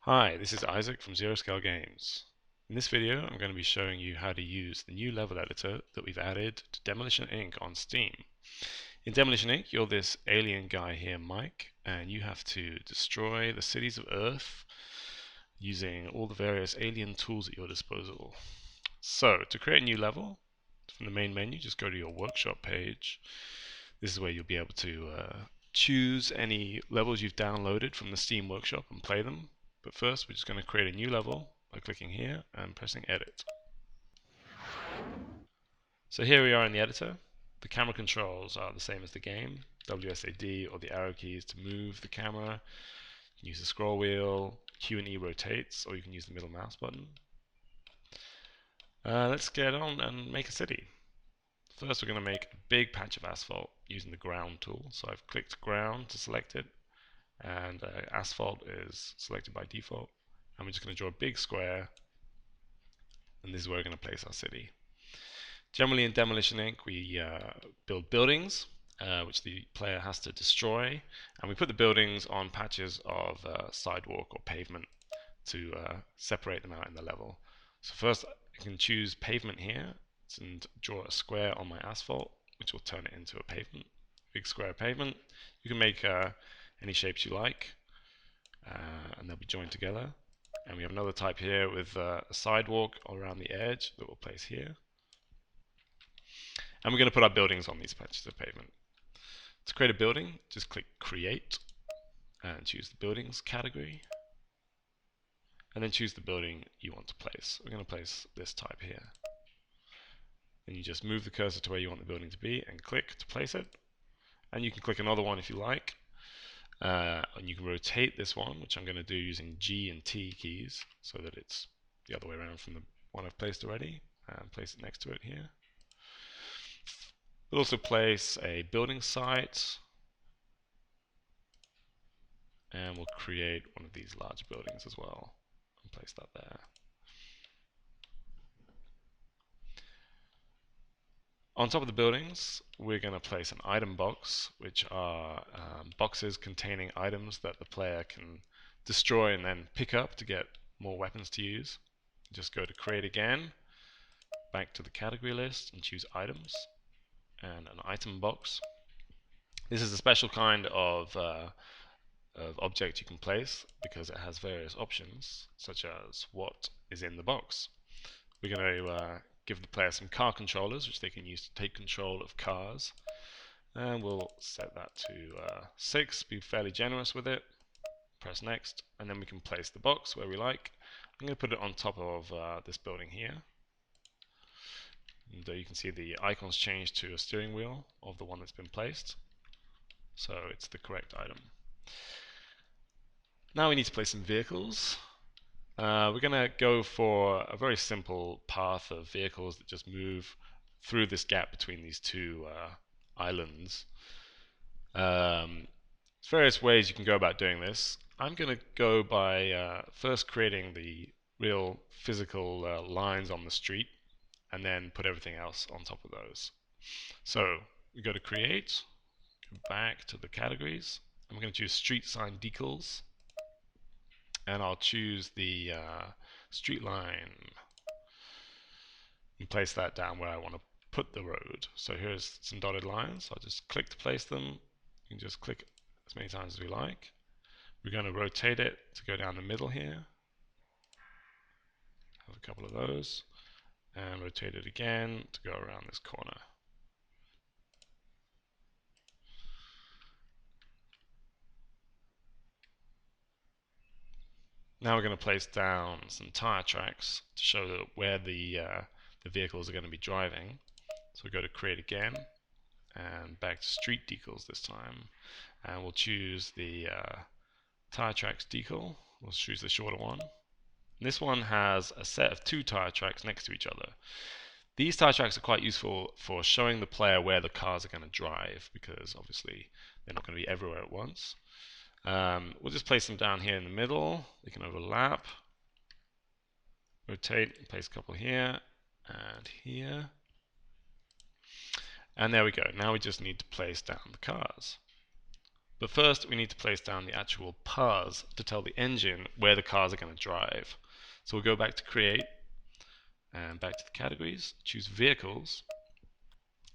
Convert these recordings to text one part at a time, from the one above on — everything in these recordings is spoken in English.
Hi, this is Isaac from Zero Scale Games. In this video, I'm going to be showing you how to use the new level editor that we've added to Demolition Inc. on Steam. In Demolition Inc., you're this alien guy here, Mike, and you have to destroy the cities of Earth using all the various alien tools at your disposal. So, to create a new level, from the main menu, just go to your workshop page. This is where you'll be able to choose any levels you've downloaded from the Steam Workshop and play them. But first, we're just going to create a new level by clicking here and pressing Edit. So here we are in the editor. The camera controls are the same as the game. WSAD or the arrow keys to move the camera. You can use the scroll wheel, Q and E rotates, or you can use the middle mouse button. Let's get on and make a city. First, we're going to make a big patch of asphalt using the ground tool. So I've clicked ground to select it, and asphalt is selected by default. And we're just going to draw a big square, and this is where we're going to place our city. Generally in Demolition Inc. we build buildings, which the player has to destroy, and we put the buildings on patches of sidewalk or pavement to separate them out in the level. So first I can choose pavement here and draw a square on my asphalt, which will turn it into a pavement, big square pavement. You can make any shapes you like, and they'll be joined together. And we have another type here with a sidewalk around the edge that we'll place here. And we're going to put our buildings on these patches of pavement. To create a building, just click Create and choose the Buildings category. And then choose the building you want to place. We're going to place this type here. Then you just move the cursor to where you want the building to be and click to place it. And you can click another one if you like. And you can rotate this one, which I'm going to do using G and T keys so that it's the other way around from the one I've placed already. And place it next to it here. We'll also place a building site, and we'll create one of these large buildings as well and place that there. On top of the buildings, we're going to place an item box, which are boxes containing items that the player can destroy and then pick up to get more weapons to use. Just go to Create again, back to the category list and choose Items and an item box. This is a special kind of object you can place because it has various options, such as what is in the box. We're going to give the player some car controllers, which they can use to take control of cars. And we'll set that to 6, be fairly generous with it. Press Next, and then we can place the box where we like. I'm going to put it on top of this building here. And you can see the icons change to a steering wheel of the one that's been placed. So it's the correct item. Now we need to place some vehicles. We're going to go for a very simple path of vehicles that just move through this gap between these two islands. There's various ways you can go about doing this. I'm going to go by first creating the real physical lines on the street, and then put everything else on top of those. So we go to Create, go back to the categories. I'm going to choose Street Sign Decals, and I'll choose the street line and place that down where I want to put the road. So here's some dotted lines. I'll just click to place them. You can just click as many times as we like. We're going to rotate it to go down the middle here. Have a couple of those. And rotate it again to go around this corner. Now we're going to place down some tire tracks to show that where the vehicles are going to be driving. So we go to Create again and back to Street Decals this time, and we'll choose the tire tracks decal. We'll choose the shorter one. This one has a set of 2 tire tracks next to each other. These tire tracks are quite useful for showing the player where the cars are going to drive, because obviously they're not going to be everywhere at once. We'll just place them down here in the middle. They can overlap. Rotate and place a couple here and here. And there we go. Now we just need to place down the cars. But first we need to place down the actual paths to tell the engine where the cars are going to drive. So we'll go back to create and back to the categories, choose vehicles,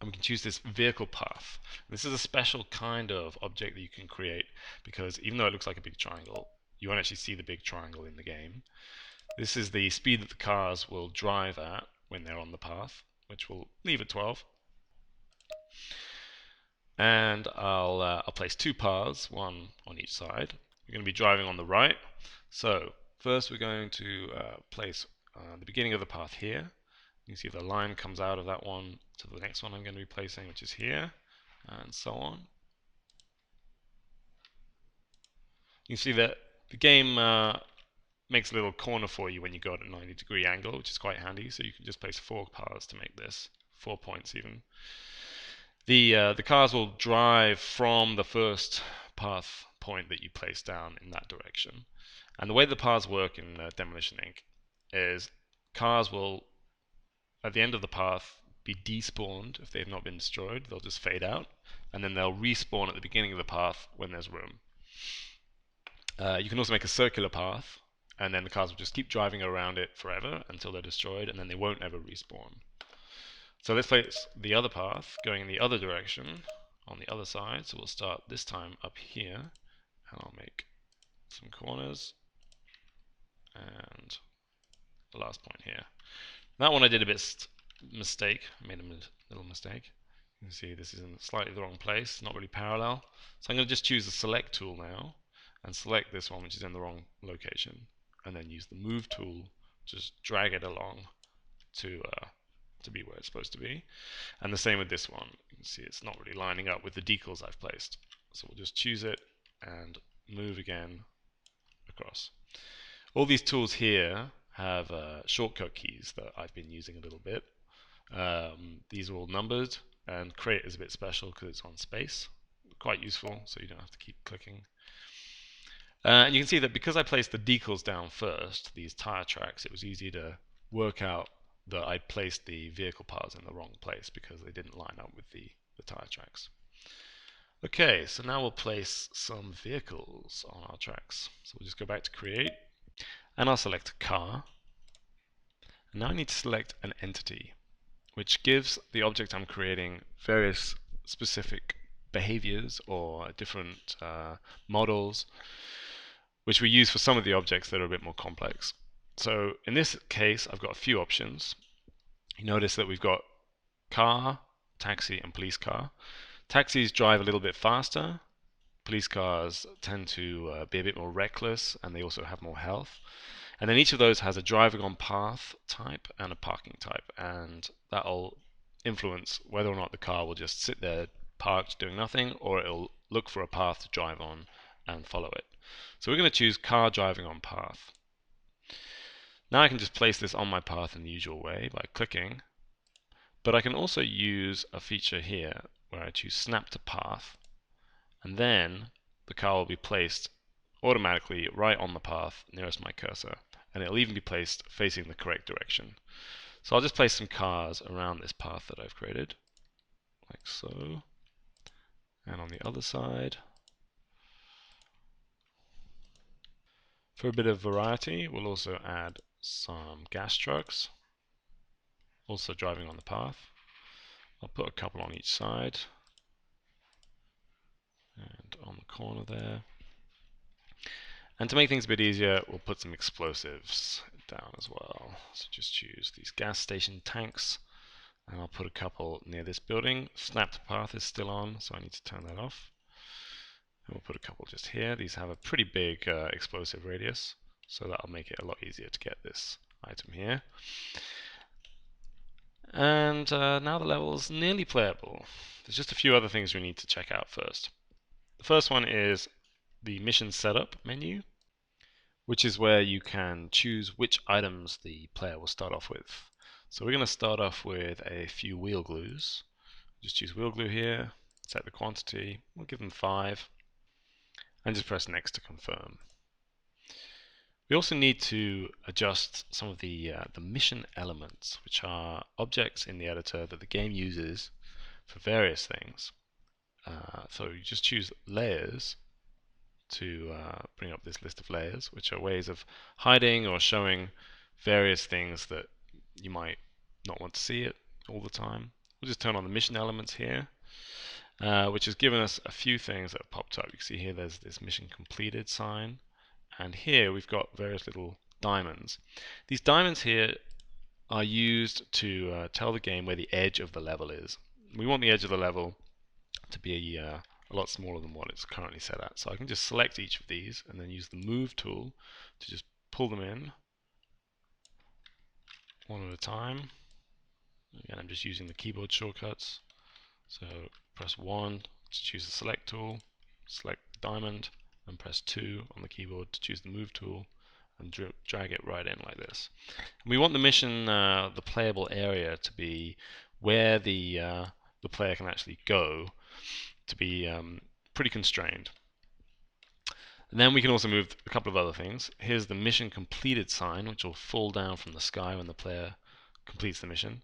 and we can choose this vehicle path. This is a special kind of object that you can create because even though it looks like a big triangle, you won't actually see the big triangle in the game. This is the speed that the cars will drive at when they're on the path, which we'll leave at 12. And I'll place two paths, one on each side. We're going to be driving on the right. So first we're going to place the beginning of the path here. You can see the line comes out of that one to the next one I'm going to be placing, which is here, and so on. You can see that the game makes a little corner for you when you go at a 90-degree angle, which is quite handy. So you can just place 4 paths to make this, 4 points even. The cars will drive from the first path point that you place down in that direction. And the way the paths work in Demolition Inc. is cars will, at the end of the path, be despawned if they've not been destroyed. They'll just fade out, and then they'll respawn at the beginning of the path when there's room. You can also make a circular path, and then the cars will just keep driving around it forever until they're destroyed, and then they won't ever respawn. So let's place the other path going in the other direction on the other side. So we'll start this time up here, and I'll make some corners, and the last point here. That one I did a bit mistake. I made a little mistake. You can see this is in slightly the wrong place, not really parallel. So I'm going to just choose the select tool now and select this one which is in the wrong location, and then use the move tool to just drag it along to be where it's supposed to be. And the same with this one. You can see it's not really lining up with the decals I've placed. So we'll just choose it and move again across. All these tools here have shortcut keys that I've been using a little bit. These are all numbered, and create is a bit special because it's on space. Quite useful, so you don't have to keep clicking. And you can see that because I placed the decals down first, these tire tracks, it was easy to work out that I'd placed the vehicle paths in the wrong place because they didn't line up with the tire tracks. Okay, so now we'll place some vehicles on our tracks. So we'll just go back to create, and I'll select a car. And now I need to select an entity, which gives the object I'm creating various specific behaviors or different models, which we use for some of the objects that are a bit more complex. So in this case, I've got a few options. You notice that we've got car, taxi, and police car. Taxis drive a little bit faster. Police cars tend to be a bit more reckless, and they also have more health. And then each of those has a driving on path type and a parking type, and that'll influence whether or not the car will just sit there parked doing nothing, or it'll look for a path to drive on and follow it. So we're going to choose car driving on path. Now I can just place this on my path in the usual way by clicking, but I can also use a feature here where I choose snap to path, and then the car will be placed automatically right on the path nearest my cursor, and it'll even be placed facing the correct direction. So I'll just place some cars around this path that I've created, like so, and on the other side. For a bit of variety, we'll also add some gas trucks, also driving on the path. I'll put a couple on each side, and on the corner there. And to make things a bit easier, we'll put some explosives down as well. So just choose these gas station tanks, and I'll put a couple near this building. Snap to path is still on, so I need to turn that off. And we'll put a couple just here. These have a pretty big explosive radius, so that'll make it a lot easier to get this item here. And now the level's nearly playable. There's just a few other things we need to check out first. The first one is the mission setup menu, which is where you can choose which items the player will start off with. So we're going to start off with a few wheel glues. Just choose wheel glue here, set the quantity, we'll give them 5, and just press next to confirm. We also need to adjust some of the mission elements, which are objects in the editor that the game uses for various things. So you just choose layers to bring up this list of layers, which are ways of hiding or showing various things that you might not want to see it all the time. We'll just turn on the mission elements here, which has given us a few things that have popped up. You can see here there's this mission completed sign, and here we've got various little diamonds. These diamonds here are used to tell the game where the edge of the level is. We want the edge of the level to be a lot smaller than what it's currently set at. So I can just select each of these and then use the move tool to just pull them in one at a time. Again, I'm just using the keyboard shortcuts. So press 1 to choose the select tool, select diamond, and press 2 on the keyboard to choose the move tool, and drag it right in like this. And we want the mission, the playable area, to be where the player can actually go, to be pretty constrained. And then we can also move a couple of other things. Here's the mission completed sign, which will fall down from the sky when the player completes the mission.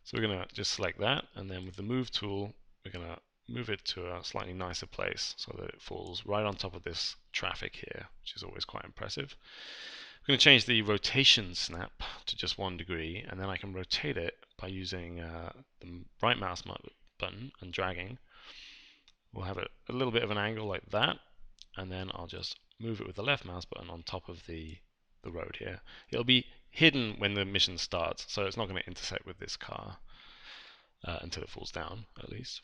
So we're going to just select that, and then with the move tool, we're going to move it to a slightly nicer place so that it falls right on top of this traffic here, which is always quite impressive. We're going to change the rotation snap to just 1 degree, and then I can rotate it by using the right mouse button and dragging. We'll have it a little bit of an angle like that, and then I'll just move it with the left mouse button on top of the road here. It'll be hidden when the mission starts, so it's not going to intersect with this car until it falls down, at least.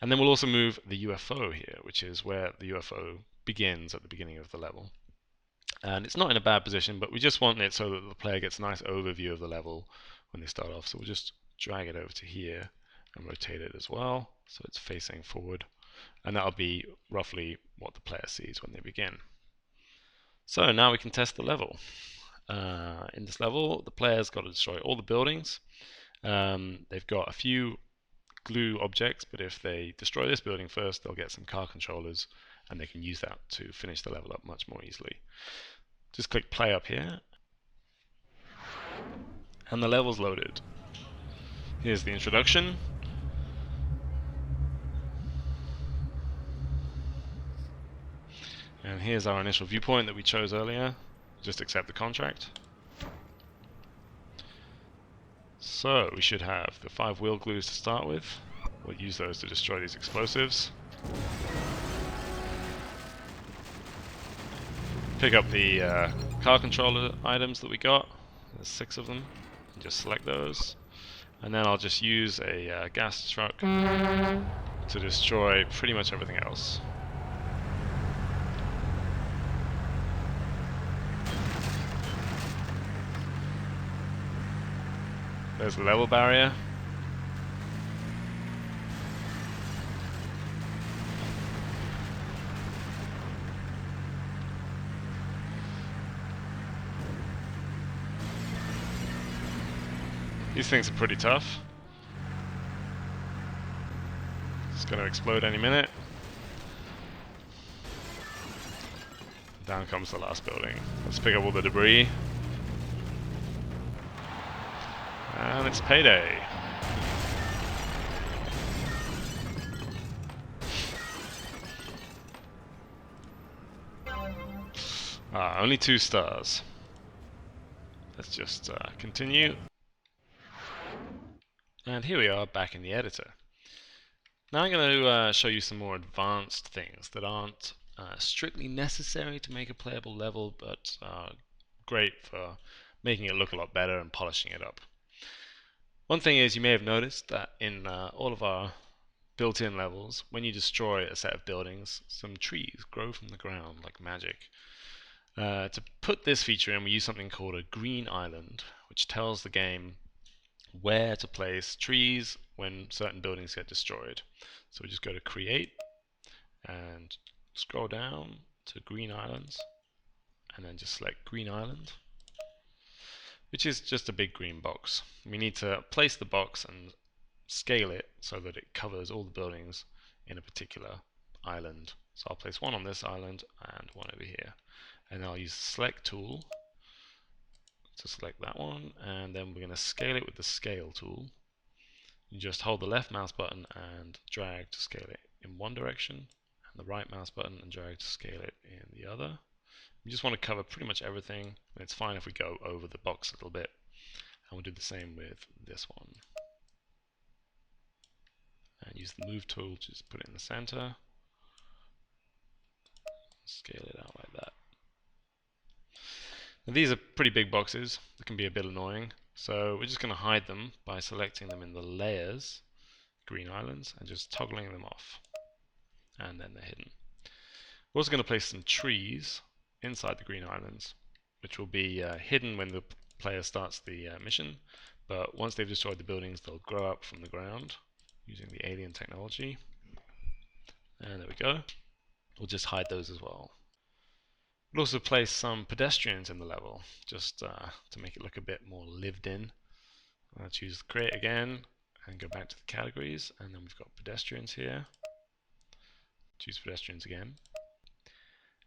And then we'll also move the UFO here, which is where the UFO begins at the beginning of the level. And it's not in a bad position, but we just want it so that the player gets a nice overview of the level when they start off. So we'll just drag it over to here and rotate it as well, so it's facing forward. And that'll be roughly what the player sees when they begin. So now we can test the level. In this level, the player's got to destroy all the buildings. They've got a few glue objects, but if they destroy this building first, they'll get some car controllers, and they can use that to finish the level up much more easily. Just click play up here, and the level's loaded. Here's the introduction. And here's our initial viewpoint that we chose earlier. Just accept the contract. So we should have the 5 wheel glues to start with. We'll use those to destroy these explosives. Pick up the car controller items that we got. There's 6 of them. And just select those. And then I'll just use a gas truck to destroy pretty much everything else. There's the level barrier. These things are pretty tough. It's going to explode any minute. Down comes the last building. Let's pick up all the debris. And it's payday. Only 2 stars. Let's just continue. And here we are back in the editor. Now I'm going to show you some more advanced things that aren't strictly necessary to make a playable level, but are great for making it look a lot better and polishing it up. One thing is, you may have noticed that in all of our built-in levels, when you destroy a set of buildings, some trees grow from the ground like magic. To put this feature in, we use something called a green island, which tells the game where to place trees when certain buildings get destroyed. So we just go to Create and scroll down to Green Islands, and then just select Green Island, which is just a big green box. We need to place the box and scale it so that it covers all the buildings in a particular island. So I'll place one on this island and one over here. And I'll use the select tool to select that one, and then we're going to scale it with the scale tool. You just hold the left mouse button and drag to scale it in one direction, and the right mouse button and drag to scale it in the other. We just want to cover pretty much everything, and it's fine if we go over the box a little bit. And we'll do the same with this one. And use the move tool to just put it in the center. Scale it out like that. Now these are pretty big boxes that can be a bit annoying, so we're just going to hide them by selecting them in the layers, green islands, and just toggling them off. And then they're hidden. We're also going to place some trees inside the green islands, which will be hidden when the player starts the mission, but once they've destroyed the buildings, they'll grow up from the ground using the alien technology. And there we go. We'll just hide those as well. We'll also place some pedestrians in the level, just to make it look a bit more lived in. I'll choose create again and go back to the categories, and then we've got pedestrians here. Choose pedestrians again.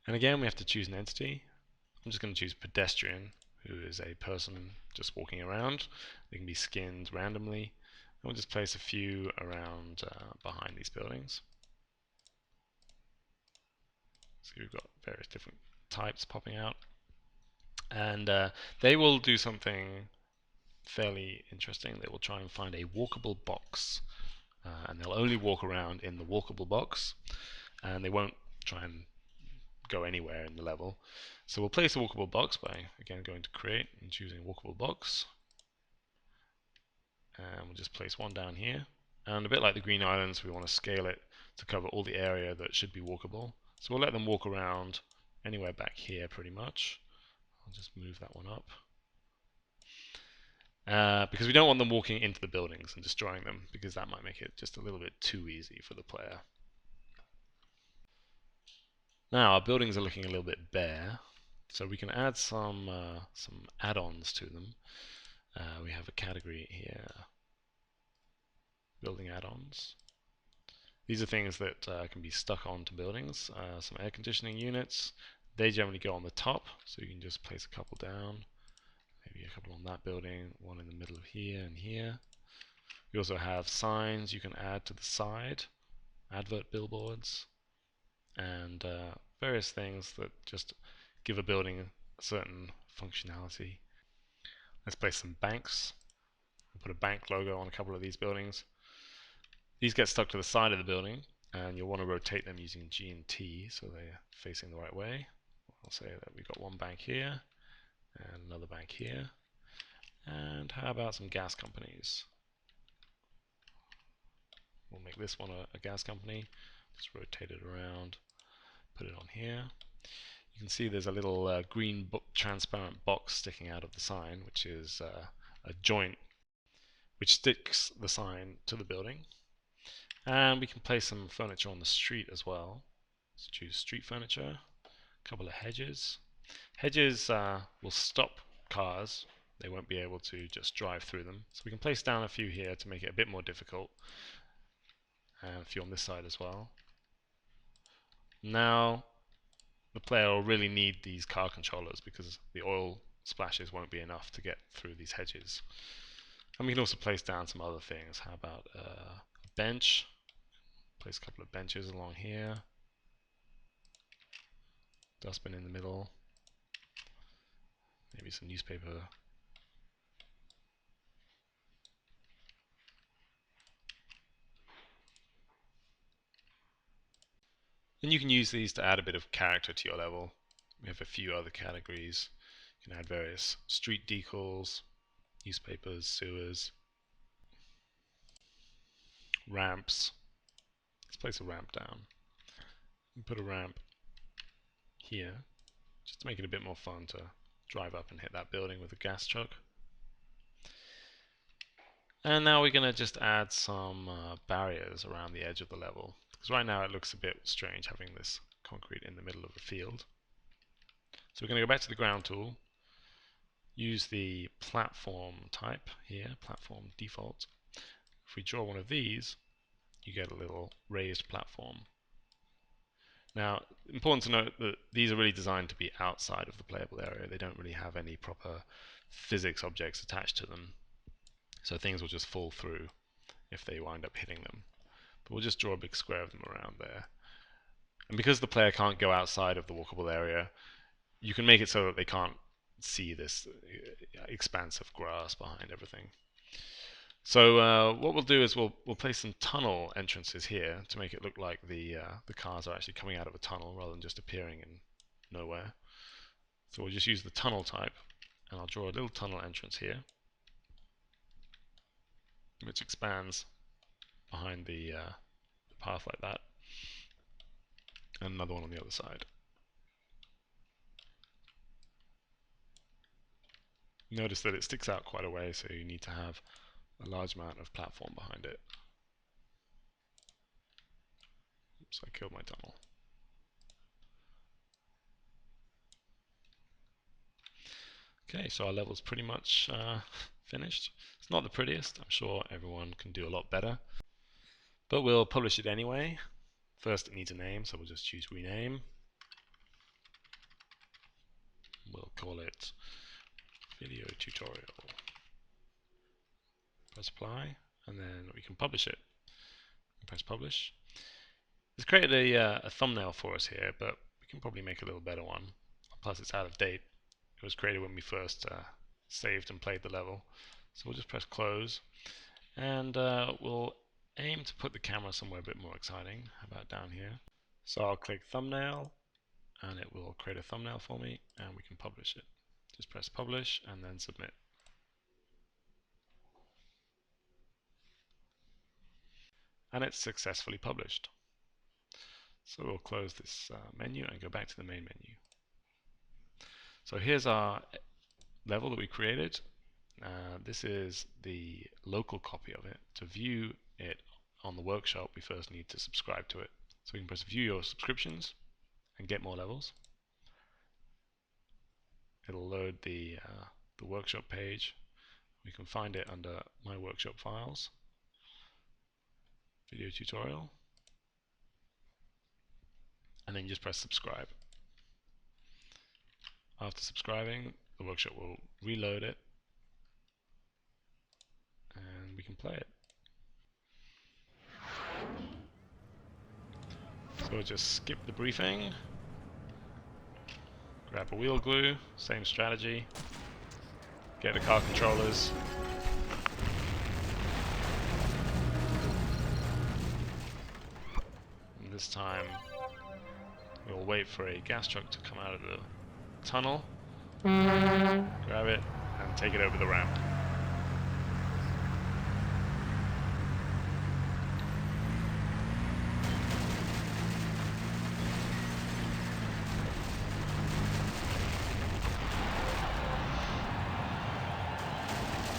And again, we have to choose an entity. I'm just going to choose pedestrian, who is a person just walking around. They can be skinned randomly. And we'll just place a few around behind these buildings. So we've got various different types popping out. And they will do something fairly interesting. They will try and find a walkable box. And they'll only walk around in the walkable box. And they won't try and go anywhere in the level. So we'll place a walkable box by, again, going to create and choosing walkable box. And we'll just place one down here. And a bit like the green islands, we want to scale it to cover all the area that should be walkable. So we'll let them walk around anywhere back here pretty much. I'll just move that one up. Because we don't want them walking into the buildings and destroying them, because that might make it just a little bit too easy for the player. Now our buildings are looking a little bit bare, so we can add some add-ons to them. We have a category here, building add-ons. These are things that can be stuck onto buildings. Some air conditioning units, they generally go on the top, so you can just place a couple down, maybe a couple on that building, one in the middle of here and here. We also have signs you can add to the side, advert billboards, and various things that just give a building a certain functionality. Let's place some banks. We'll put a bank logo on a couple of these buildings. These get stuck to the side of the building, and you'll want to rotate them using G and T so they're facing the right way. I'll say that we've got one bank here and another bank here. And how about some gas companies? We'll make this one a gas company. Just rotate it around, put it on here. You can see there's a little green transparent box sticking out of the sign, which is a joint which sticks the sign to the building. And we can place some furniture on the street as well. So choose street furniture, a couple of hedges. Hedges will stop cars. They won't be able to just drive through them. So we can place down a few here to make it a bit more difficult. And a few on this side as well. Now the player will really need these car controllers because the oil splashes won't be enough to get through these hedges. And we can also place down some other things. How about a bench? Place a couple of benches along here. Dustbin in the middle. Maybe some newspaper. And you can use these to add a bit of character to your level. We have a few other categories. You can add various street decals, newspapers, sewers, ramps. Let's place a ramp down. And put a ramp here, just to make it a bit more fun to drive up and hit that building with a gas truck. And now we're going to just add some barriers around the edge of the level, because right now it looks a bit strange having this concrete in the middle of the field. So we're going to go back to the ground tool, use the platform type here, platform default. If we draw one of these, you get a little raised platform. Now, important to note that these are really designed to be outside of the playable area. They don't really have any proper physics objects attached to them. So things will just fall through if they wind up hitting them. but we'll just draw a big square of them around there. And because the player can't go outside of the walkable area, you can make it so that they can't see this expanse of grass behind everything. So what we'll do is we'll place some tunnel entrances here to make it look like the cars are actually coming out of a tunnel rather than just appearing in nowhere. So we'll just use the tunnel type, and I'll draw a little tunnel entrance here, which expands behind the path like that, and another one on the other side. Notice that it sticks out quite a way, so you need to have a large amount of platform behind it. Oops, I killed my tunnel. Okay, so our level's pretty much finished. It's not the prettiest. I'm sure everyone can do a lot better. But we'll publish it anyway. First, it needs a name, so we'll just choose rename. We'll call it video tutorial. Press apply, and then we can publish it. Press publish. It's created a thumbnail for us here, but we can probably make a little better one. Plus, it's out of date. It was created when we first saved and played the level. So we'll just press close, and we'll aim to put the camera somewhere a bit more exciting. How about down here? So I'll click thumbnail, and it will create a thumbnail for me, and we can publish it. Just press publish and then submit. And it's successfully published. So we'll close this menu and go back to the main menu. So here's our level that we created. This is the local copy of it. To view it on the workshop, we first need to subscribe to it. So we can press view your subscriptions and get more levels. It'll load the workshop page. We can find it under my workshop files, video tutorial, and then just press subscribe. After subscribing, the workshop will reload it, and we can play it. So we'll just skip the briefing, grab a wheel glue, same strategy, get the car controllers, and this time we'll wait for a gas truck to come out of the tunnel, grab it, and take it over the ramp.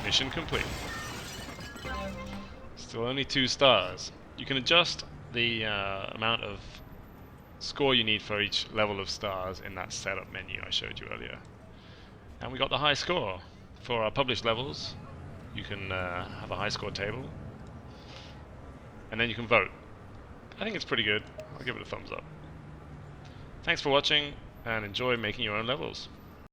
Mission complete. Still only 2 stars. You can adjust the amount of score you need for each level of stars in that setup menu I showed you earlier. And we got the high score. For our published levels, you can have a high score table, and then you can vote. I think it's pretty good. I'll give it a thumbs up. Thanks for watching, and enjoy making your own levels.